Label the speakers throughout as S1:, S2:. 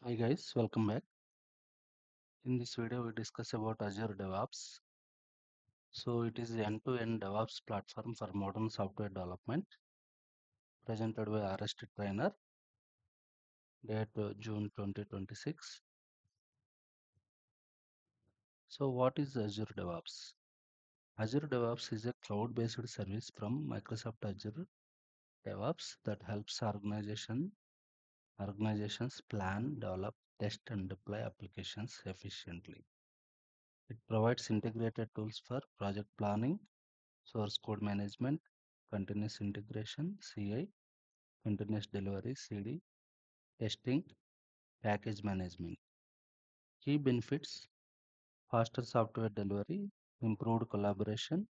S1: Hi guys, welcome back. In this video, we discuss about Azure DevOps. So it is the end-to-end DevOps platform for modern software development, presented by RST Trainer, date June 2026. So what is Azure DevOps? Azure DevOps is a cloud-based service from Microsoft Azure DevOps that helps organizations plan, develop, test, and deploy applications efficiently. It provides integrated tools for project planning, source code management, continuous integration, CI, continuous delivery, CD, testing, package management. Key benefits: faster software delivery, improved collaboration,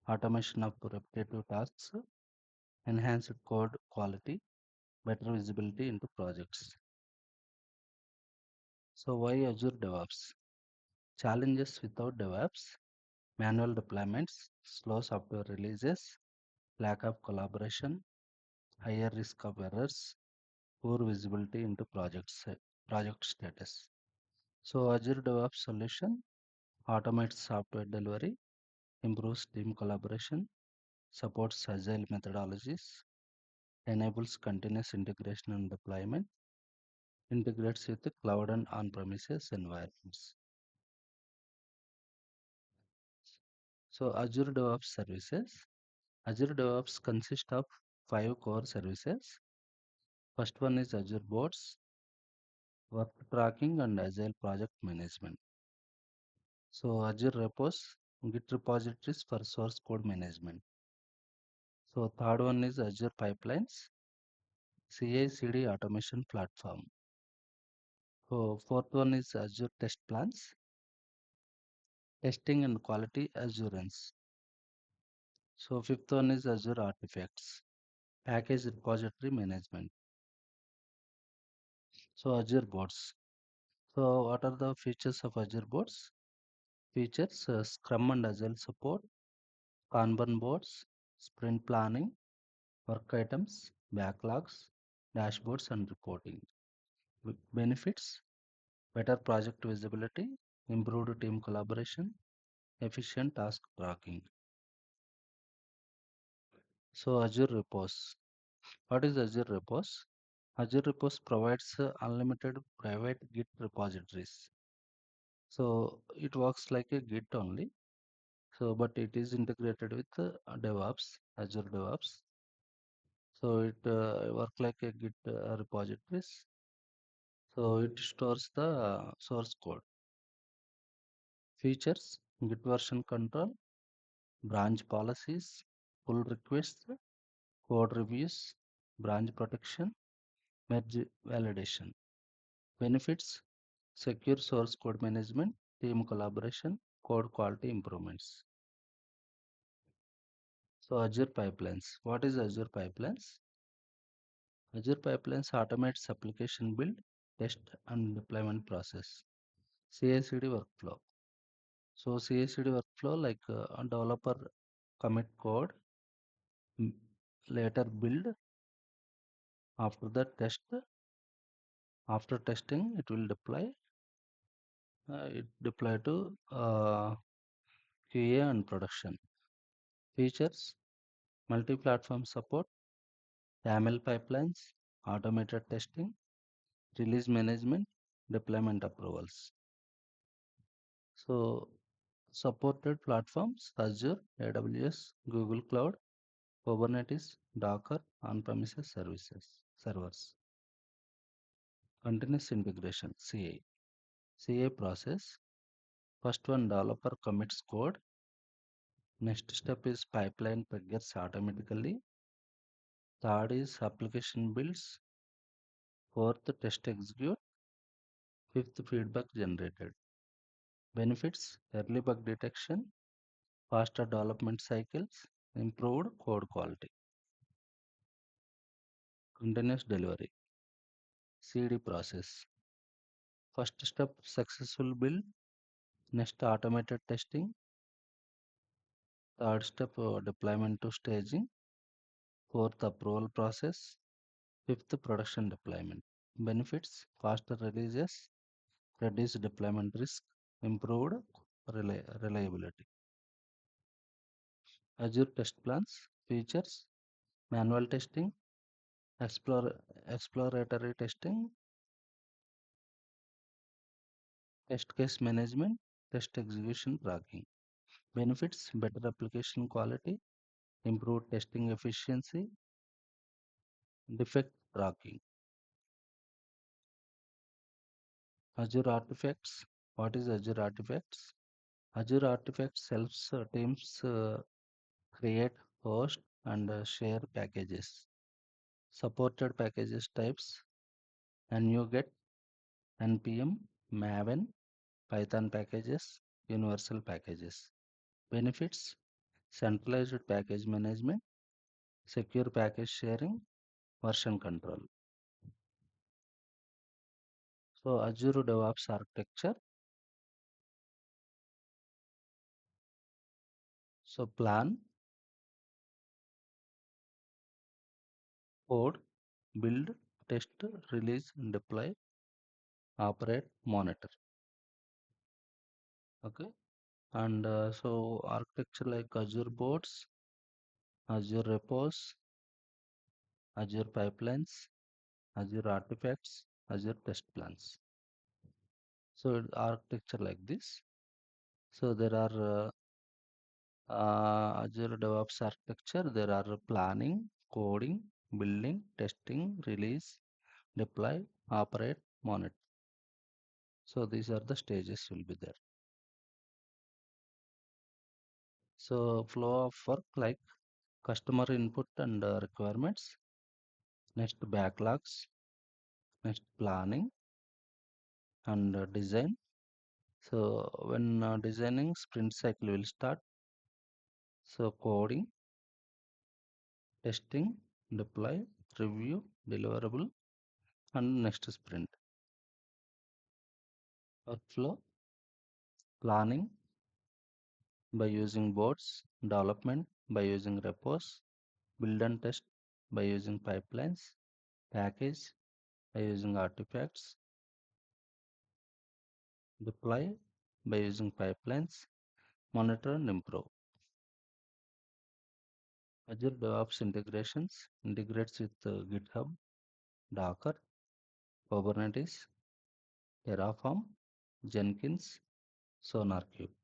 S1: automation of repetitive tasks, enhanced code quality, better visibility into projects. So, why Azure DevOps? Challenges without DevOps: manual deployments, slow software releases, lack of collaboration, higher risk of errors, poor visibility into project status. So Azure DevOps solution automates software delivery, improves team collaboration, supports agile methodologies, enables continuous integration and deployment, integrates with the cloud and on-premises environments. So Azure DevOps services. Azure DevOps consists of 5 core services. First one is Azure Boards, work tracking and agile project management. So Azure Repos, Git repositories for source code management. So third one is Azure Pipelines, CI/CD automation platform. So fourth one is Azure Test Plans, testing and quality assurance. So fifth one is Azure Artifacts, package repository management. So Azure Boards. So what are the features of Azure Boards? Features: Scrum and Agile support, Kanban boards, sprint planning, work items, backlogs, dashboards and reporting. Benefits: better project visibility, improved team collaboration, efficient task tracking. So Azure Repos. What is Azure Repos? Azure Repos provides unlimited private Git repositories. So it works like a Git only. So but it is integrated with DevOps, Azure DevOps. So it work like a Git repositories. So it stores the source code. Features: Git version control, branch policies, pull requests, code reviews, branch protection, merge validation. Benefits: secure source code management, team collaboration, code quality improvements. So Azure Pipelines. What is Azure Pipelines? Azure Pipelines automates application build, test and deployment process. CI/CD workflow. So CI/CD workflow, like a developer commit code, m- later build, after that test, after testing it will deploy to QA and production. Features: multi-platform support, YAML pipelines, automated testing, release management, deployment approvals. So supported platforms: Azure, AWS, Google Cloud, Kubernetes, Docker, on-premises servers. Continuous integration, CI. CI process: first one, developer commits code. Next step is pipeline triggers automatically. Third is application builds. Fourth, test execute. Fifth, feedback generated. Benefits: early bug detection, faster development cycles, improved code quality. Continuous delivery, CD process. First step, successful build. Next, automated testing. Third step, deployment to staging. Fourth, approval process. Fifth, production deployment. Benefits: faster releases, reduced deployment risk, improved reliability. Azure test plans, features, manual testing, explore, exploratory testing, test case management, test execution tracking. Benefits: better application quality, improved testing efficiency, defect tracking. Azure Artifacts. What is Azure Artifacts? Azure Artifacts helps teams create, host, and share packages. Supported packages types: NuGet, NPM, Maven, Python packages, universal packages. Benefits: centralized package management, secure package sharing, version control. So Azure DevOps architecture. So plan, code, build, test, release, deploy, operate, monitor. Okay. And so architecture like Azure Boards, Azure Repos, Azure Pipelines, Azure Artifacts, Azure Test Plans. So architecture like this. So there are Azure DevOps architecture. There are planning, coding, building, testing, release, deploy, operate, monitor. So these are the stages will be there. So flow of work like customer input and requirements, next backlogs, next planning and design. So when designing, sprint cycle will start. So coding, testing, deploy, review, deliverable, and next sprint. Workflow: planning by using boards, development by using repos, build and test by using pipelines, package by using artifacts, deploy by using pipelines, monitor and improve. Azure DevOps integrations integrates with GitHub, Docker, Kubernetes, Terraform, Jenkins, SonarQube,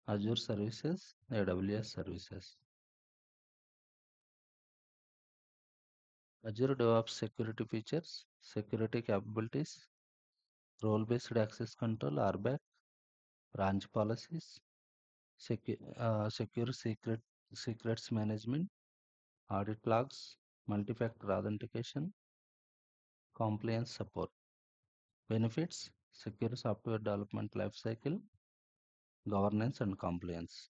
S1: Azure services, AWS services. Azure DevOps security features, security capabilities, role-based access control, RBAC, branch policies, secure secrets management, audit logs, multi-factor authentication, compliance support. Benefits: secure software development lifecycle, governance and compliance.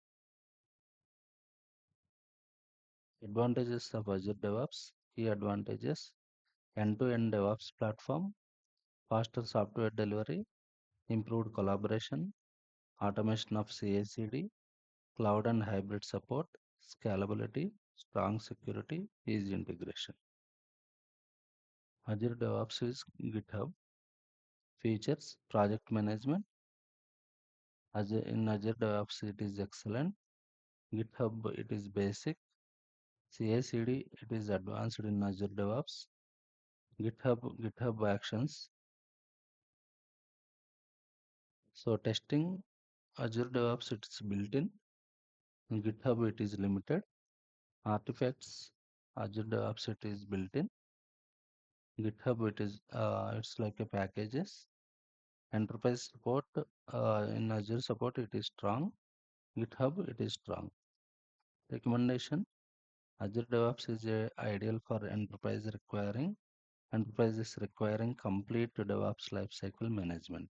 S1: Advantages of Azure DevOps. Key advantages: end-to-end DevOps platform, faster software delivery, improved collaboration, automation of CI/CD, cloud and hybrid support, scalability, strong security, easy integration. Azure DevOps is GitHub. Features: project management. In Azure DevOps it is excellent. GitHub it is basic. CI/CD it is advanced in Azure DevOps. GitHub Actions. So testing, Azure DevOps it's built in. In GitHub it is limited. Artifacts, Azure DevOps it is built in. GitHub it is it's like a packages. Enterprise support in Azure support it is strong. GitHub it is strong. Recommendation: Azure DevOps is ideal for enterprises requiring complete DevOps lifecycle management.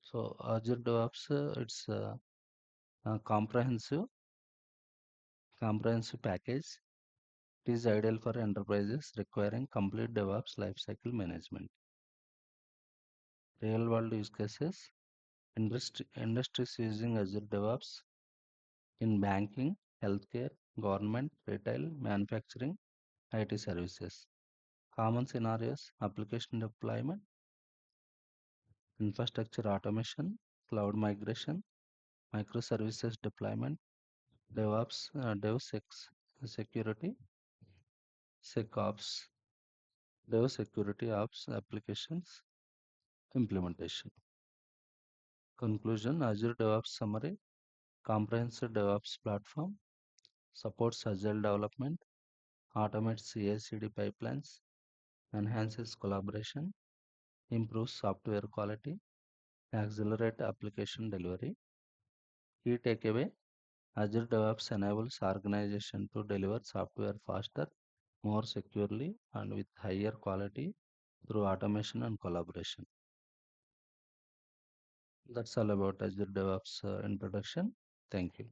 S1: So Azure DevOps it's a comprehensive package. It is ideal for enterprises requiring complete DevOps lifecycle management. Real world use cases: industries using Azure DevOps in banking, healthcare, government, retail, manufacturing, IT services. Common scenarios: application deployment, infrastructure automation, cloud migration, microservices deployment, DevOps, DevSec's security, SecOps, DevSecurity Ops applications implementation. Conclusion: Azure DevOps summary: comprehensive DevOps platform, supports agile development, automates CI/CD pipelines, enhances collaboration, improves software quality, accelerate application delivery. Key takeaway: Azure DevOps enables organization to deliver software faster, more securely, and with higher quality through automation and collaboration. That's all about Azure DevOps introduction. Thank you.